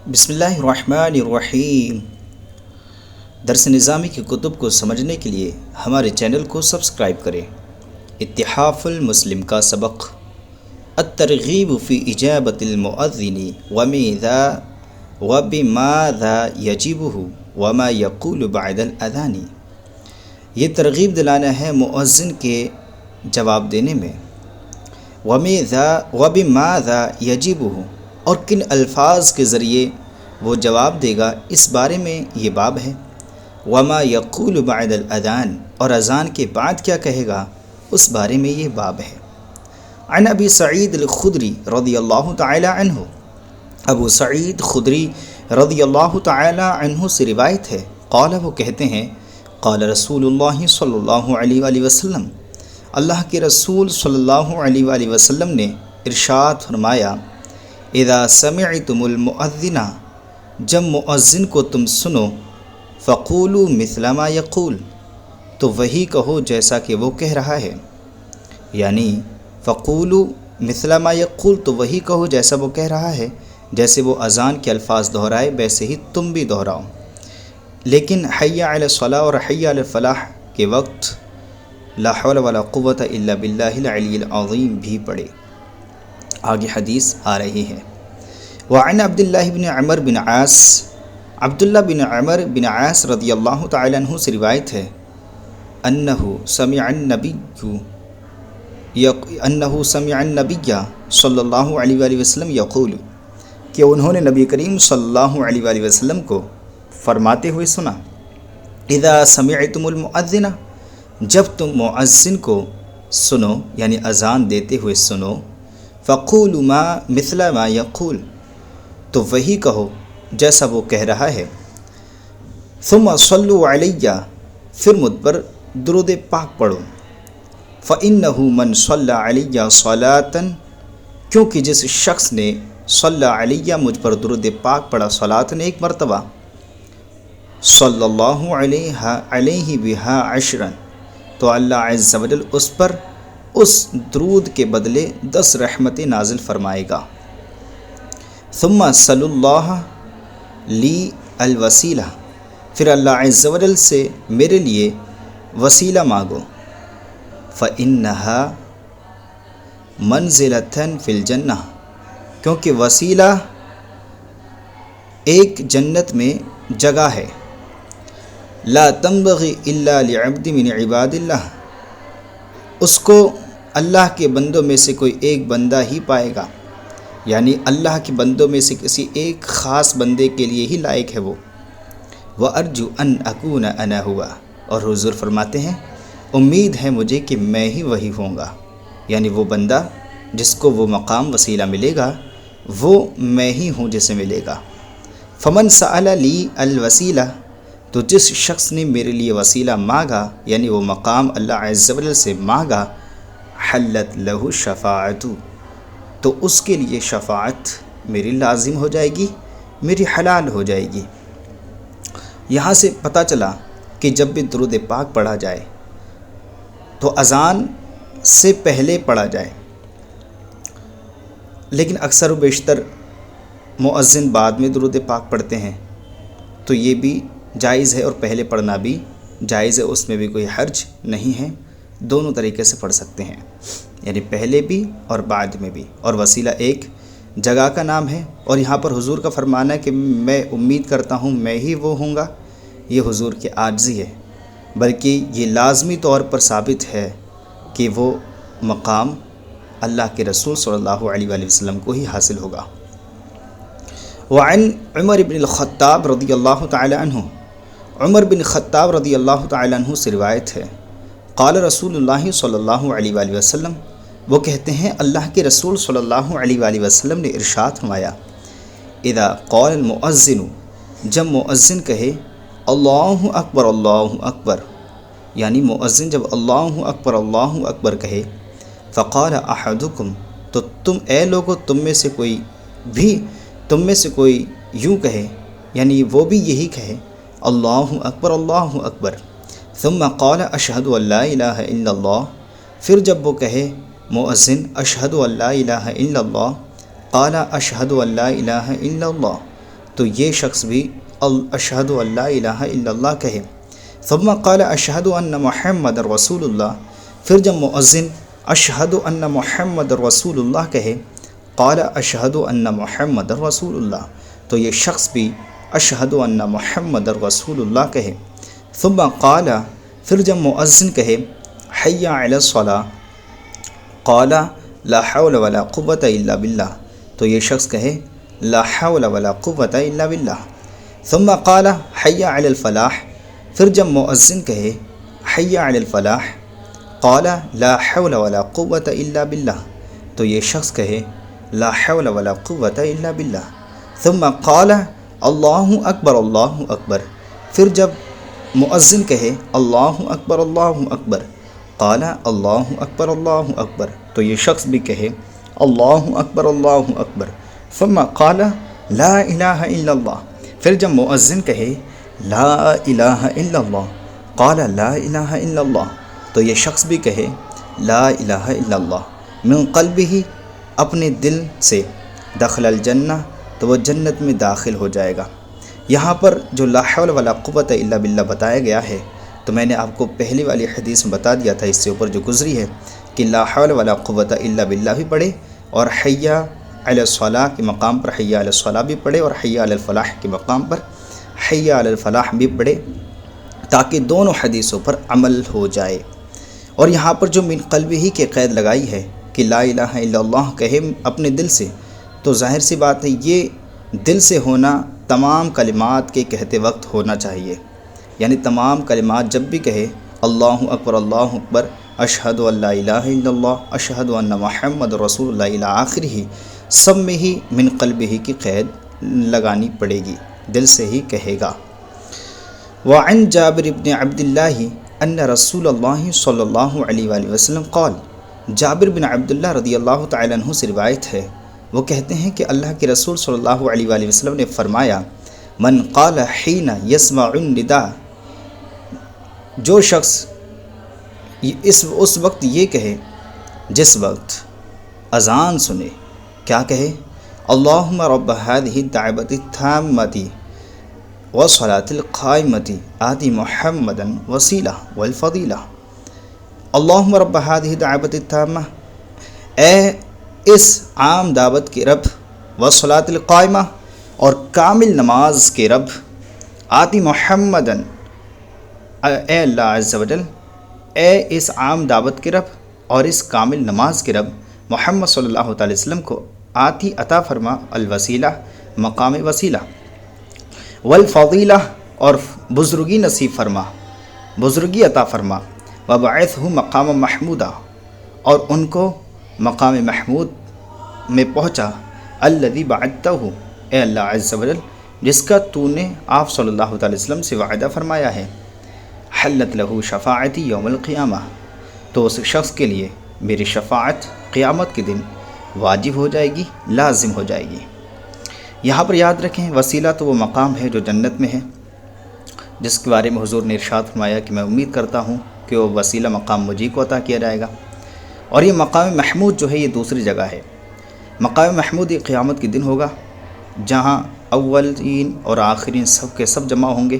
بسم اللہ الرحمن الرحیم۔ درس نظامی کی کتب کو سمجھنے کے لیے ہمارے چینل کو سبسکرائب کریں۔ اتحاف المسلم کا سبق الترغیب فی اجابت المؤذن وبماذا یجبہ وما یقول بعد الاذان۔ یہ ترغیب دلانا ہے مؤذن کے جواب دینے میں، وبماذا یجبہ، اور کن الفاظ کے ذریعے وہ جواب دے گا اس بارے میں یہ باب ہے۔ وما یقول بعد الاذان، اور اذان کے بعد کیا کہے گا اس بارے میں یہ باب ہے۔ عن ابی سعید الخدری رضی اللہ تعالی عنہ، ابو سعید خدری رضی اللہ تعالی عنہ سے روایت ہے، قال، وہ کہتے ہیں، قال رسول اللہ صلی اللہ علیہ وآلہ وسلم، اللہ کے رسول صلی اللہ علیہ وآلہ وسلم نے ارشاد فرمایا، اذا سمعتم المؤذن، جب مؤذن کو تم سنو، فقولوا مثل ما یقول، تو وہی کہو جیسا کہ وہ کہہ رہا ہے، یعنی فقولوا مثل ما یقول، تو وہی کہو جیسا وہ کہہ رہا ہے، جیسے وہ اذان کے الفاظ دہرائے ویسے ہی تم بھی دہراؤ، لیکن حی علی الصلاۃ اور حی علی الفلاح کے وقت لا حول ولا قوۃ الا باللہ العلی العظیم بھی پڑھے۔ آگے حدیث آ رہی ہے۔ وعن عبداللہ بن عمر بن عاص، عبداللہ بن عمر بن عاص رضی اللہ تعالی عنہ سے روایت ہے، انہ سمع النبی صلی اللہ علیہ وآلہ وسلم یقول، کہ انہوں نے نبی کریم صلی اللہ علیہ وآلہ وسلم کو فرماتے ہوئے سنا، اذا سمعتم المؤذن، جب تم مؤذن کو سنو یعنی اذان دیتے ہوئے سنو، فقولوا مثل ما یقول، تو وہی کہو جیسا وہ کہہ رہا ہے، ثم صلوا علیہ، پھر مجھ پر درود پاک پڑھو، فإنہ من صلی علیہ صلاۃً، کیونکہ جس شخص نے صلی علیہ مجھ پر درود پاک پڑھا صلاۃً ایک مرتبہ، صلی اللہ علیہ بہا عشرًا، تو اللہ عز و جل اس پر اس درود کے بدلے 10 رحمتیں نازل فرمائے گا۔ ثم صلی اللہ لی الوسیلہ، پھر اللہ عز و جل سے میرے لیے وسیلہ مانگو، فإنہا منزلۃ فی الجنہ، کیونکہ وسیلہ ایک جنت میں جگہ ہے، لا تنبغی الا لعبد من عباد اللہ، اس کو اللہ کے بندوں میں سے کوئی ایک بندہ ہی پائے گا، یعنی اللہ کے بندوں میں سے کسی ایک خاص بندے کے لیے ہی لائق ہے وہ۔ وَأَرْجُو أَنْ أَكُونَ أَنَا هُوَ، اور حضور فرماتے ہیں امید ہے مجھے کہ میں ہی وہی ہوں گا، یعنی وہ بندہ جس کو وہ مقام وسیلہ ملے گا وہ میں ہی ہوں جسے ملے گا۔ فَمَنْ سَأَلَ لِي الْوَسِيلَةَ، تو جس شخص نے میرے لیے وسیلہ مانگا یعنی وہ مقام اللہ عز و جل سے مانگا، حلت لہ شفاعت، تو اس کے لیے شفاعت میری لازم ہو جائے گی، میری حلال ہو جائے گی۔ یہاں سے پتہ چلا کہ جب بھی درود پاک پڑھا جائے تو اذان سے پہلے پڑھا جائے، لیکن اکثر و بیشتر مؤذن بعد میں درود پاک پڑھتے ہیں، تو یہ بھی جائز ہے اور پہلے پڑھنا بھی جائز ہے، اس میں بھی کوئی حرج نہیں ہے، دونوں طریقے سے پڑھ سکتے ہیں، یعنی پہلے بھی اور بعد میں بھی، اور وسیلہ ایک جگہ کا نام ہے، اور یہاں پر حضور کا فرمانا ہے کہ میں امید کرتا ہوں میں ہی وہ ہوں گا، یہ حضور کی عاجزی ہے، بلکہ یہ لازمی طور پر ثابت ہے کہ وہ مقام اللہ کے رسول صلی اللہ علیہ وآلہ وسلم کو ہی حاصل ہوگا۔ وعن عمر بن الخطاب رضی اللہ تعالی عنہ، عمر بن خطاب رضی اللہ تعالی عنہ سے روایت ہے، قال رسول اللہ صلی اللہ علیہ وآلہ وسلم، وہ کہتے ہیں اللہ کے رسول صلی اللہ علیہ وآلہ وسلم نے ارشاد فرمایا، اذا قال المؤذن، جب مؤذن کہے اللہ اکبر اللہ اکبر، یعنی مؤذن جب اللہ اکبر کہے، فقال احدکم، تو تم اے لوگو تم میں سے کوئی یوں کہے، یعنی وہ بھی یہی کہے اللہ اکبر، ثم قال اشہد ان لا الہ الا اللہ، پھر جب وہ کہے مؤذن اشہد ان لا الہ الا اللہ، قال اشہد ان لا الہ الا اللہ، تو یہ شخص بھی اشہد ان لا الہ الا اللہ کہے۔ ثم قال اشہد ان محمد رسول اللہ، پھر جب مؤذن اشہد ان محمد رسول اللہ کہے، قال اشہد ان محمد رسول اللہ، تو یہ شخص بھی اشہد ان محمد رسول اللہ کہے۔ ثم قال، پھر جب مؤذن کہے حی علی الصلاۃ، قال لا حول ولا قوۃ الا باللہ، تو یہ شخص کہے لا حول ولا قوۃ الا باللہ۔ ثم قال حی علی الفلاح، پھر جب مؤذن کہے حی علی الفلاح، قال لا حول ولا قوۃ الا باللہ، تو یہ شخص کہے لا حول ولا قوۃ الا باللہ۔ ثم قال اللہ اکبر اللہ اکبر، پھر جب مؤذن کہے اللہ اکبر، قال اللہ اکبر، تو یہ شخص بھی کہے اللہ اکبر۔ ثم قال لا الہ الا اللہ، پھر جب مؤذن کہے لا الہ الا اللہ، قال لا الہ الا اللہ، تو یہ شخص بھی کہے لا الہ الا اللہ من قلبہ، اپنے دل سے، دخل الجنہ، تو وہ جنت میں داخل ہو جائے گا۔ یہاں پر جو لا حول ولا قوۃ الا باللہ بتایا گیا ہے، تو میں نے آپ کو پہلی والی حدیث میں بتا دیا تھا، اس سے اوپر جو گزری ہے کہ لا حول ولا قوۃ الا باللہ بھی پڑھے، اور حی علی الصلاۃ کے مقام پر حی علی الصلاۃ بھی پڑھے، اور حی علی الفلاح کے مقام پر حی علی الفلاح بھی پڑھے، تاکہ دونوں حدیثوں پر عمل ہو جائے۔ اور یہاں پر جو من قلبہ ہی کی قید لگائی ہے کہ لا الہ الا اللہ کہے اپنے دل سے، تو ظاہر سی بات ہے یہ دل سے ہونا تمام کلمات کے کہتے وقت ہونا چاہیے، یعنی تمام کلمات جب بھی کہے اللہ اکبر، اشہد ان لا الہ الا اللہ، اشہد ان محمد رسول اللہ الی آخرہ، سب میں ہی من قلبہ کی قید لگانی پڑے گی، دل سے ہی کہے گا۔ وعن جابر بن عبد اللہ ان رسول اللہ صلی اللہ علیہ وآلہ وسلم قال، جابر بن عبداللہ رضی اللہ تعالی عنہ سے روایت ہے، وہ کہتے ہیں کہ اللہ کے رسول صلی اللہ علیہ وآلہ وسلم نے فرمایا من قال حین یسمع النداء، جو شخص اس وقت یہ کہے جس وقت اذان سنے، کیا کہے اللہم رب هذه الدعوة التامة والصلاة القائمة آت محمدا وسیلہ والفضیلہ، اللہم رب هذه الدعوة التامة، اے اس عام دعوت کے رب، والصلاة القائمہ، اور کامل نماز کے رب، آتی محمدن، اے اللہ عز و جل، اے اس عام دعوت کے رب اور اس کامل نماز کے رب محمد صلی اللہ تعالی وسلم کو آتی عطا فرما الوسیلہ، مقام وسیلہ، والفضیلہ، اور بزرگی نصیب فرما، بزرگی عطا فرما، وبعثہ مقام محمودہ، اور ان کو مقام محمود میں پہنچا، الذی بعثتہ، اے اللہ عز و جل جس کا تو نے آپ صلی اللہ تعالی وسلم سے وعدہ فرمایا ہے، حلت لہ شفاعتی یوم القیامہ، تو اس شخص کے لیے میری شفاعت قیامت کے دن واجب ہو جائے گی، لازم ہو جائے گی۔ یہاں پر یاد رکھیں وسیلہ تو وہ مقام ہے جو جنت میں ہے، جس کے بارے میں حضور نے ارشاد فرمایا کہ میں امید کرتا ہوں کہ وہ وسیلہ مقام مجھے کو عطا کیا جائے گا۔ اور یہ مقام محمود جو ہے یہ دوسری جگہ ہے، مقام محمود یہ قیامت کے دن ہوگا، جہاں اولین اور آخرین سب کے سب جمع ہوں گے،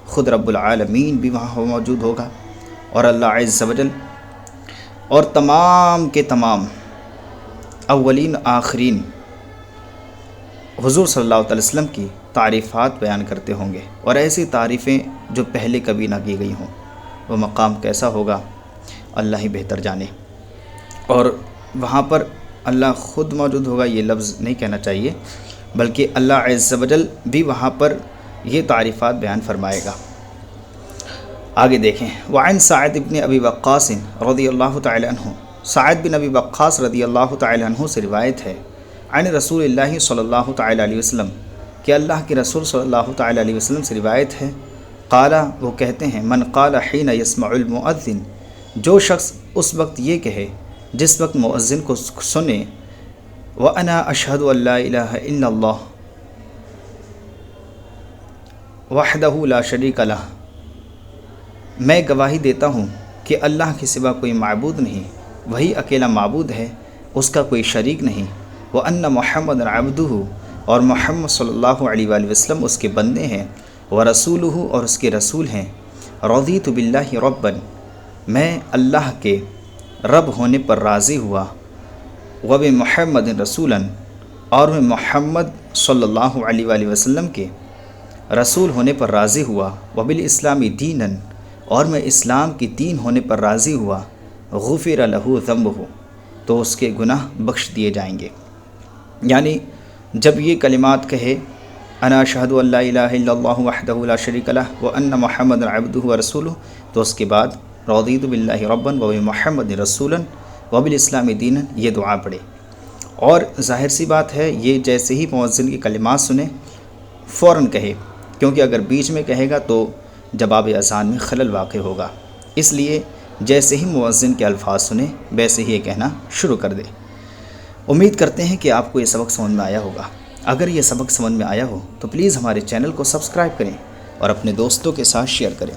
خود رب العالمین بھی وہاں موجود ہوگا، اور اللہ عز و جل اور تمام کے تمام اولین آخرین حضور صلی اللہ علیہ وسلم کی تعریفات بیان کرتے ہوں گے، اور ایسی تعریفیں جو پہلے کبھی نہ کی گئی ہوں۔ وہ مقام کیسا ہوگا اللہ ہی بہتر جانے، اور وہاں پر اللہ خود موجود ہوگا، یہ لفظ نہیں کہنا چاہیے، بلکہ اللہ عز و جل بھی وہاں پر یہ تعریفات بیان فرمائے گا۔ آگے دیکھیں، وعن سعد بن ابی وقاص رضی اللہ تعالی عنہ، سعد بن ابی وقاص رضی اللہ تعالی عنہ سے روایت ہے، عن رسول اللہ صلی اللہ تعالی علیہ وسلم، کہ اللہ کے رسول صلی اللہ تعالی علیہ وسلم سے روایت ہے، قال، وہ کہتے ہیں من قال حین یسمع المؤذن، جو شخص اس وقت یہ کہے جس وقت مؤذن کو سنے، وَأَنَا أَشْهَدُ أَن لَا إِلَٰهَ إِلَّا اللَّهُ وَحْدَهُ لَا شَرِيكَ لَهُ، میں گواہی دیتا ہوں کہ اللہ کے سوا کوئی معبود نہیں، وہی اکیلا معبود ہے، اس کا کوئی شریک نہیں، وَأَنَّ مُحَمَّدًا عَبْدُهُ، اور محمد صلی اللہ علیہ وآلہ وسلم اس کے بندے ہیں، ورسولہ اور اس کے رسول ہیں، رضیت باللہ ربًا میں اللہ کے رب ہونے پر راضی ہوا، وبمحمد رسولاً اور میں محمد صلی اللہ علیہ وآلہ وسلم کے رسول ہونے پر راضی ہوا، وبالاسلام دیناً اور میں اسلام کی دین ہونے پر راضی ہوا، غفر لہ ذنبہ تو اس کے گناہ بخش دیے جائیں گے۔ یعنی جب یہ کلمات کہے انا اشہد ان لا الہ الا اللہ وحدہ لا شریک لہ وان محمد عبدہ ورسولہ، تو اس کے بعد رضیت باللہ ربًا وبمحمد رسولا وبالاسلام دینا یہ دعا پڑھے۔ اور ظاہر سی بات ہے یہ جیسے ہی مؤذن کی کلمات سنے فوراً کہے، کیونکہ اگر بیچ میں کہے گا تو جواب اذان میں خلل واقع ہوگا، اس لیے جیسے ہی مؤذن کے الفاظ سنے ویسے ہی یہ کہنا شروع کر دے۔ امید کرتے ہیں کہ آپ کو یہ سبق سمجھ میں آیا ہوگا۔ اگر یہ سبق سمجھ میں آیا ہو تو پلیز ہمارے چینل کو سبسکرائب کریں اور اپنے دوستوں کے ساتھ شیئر کریں۔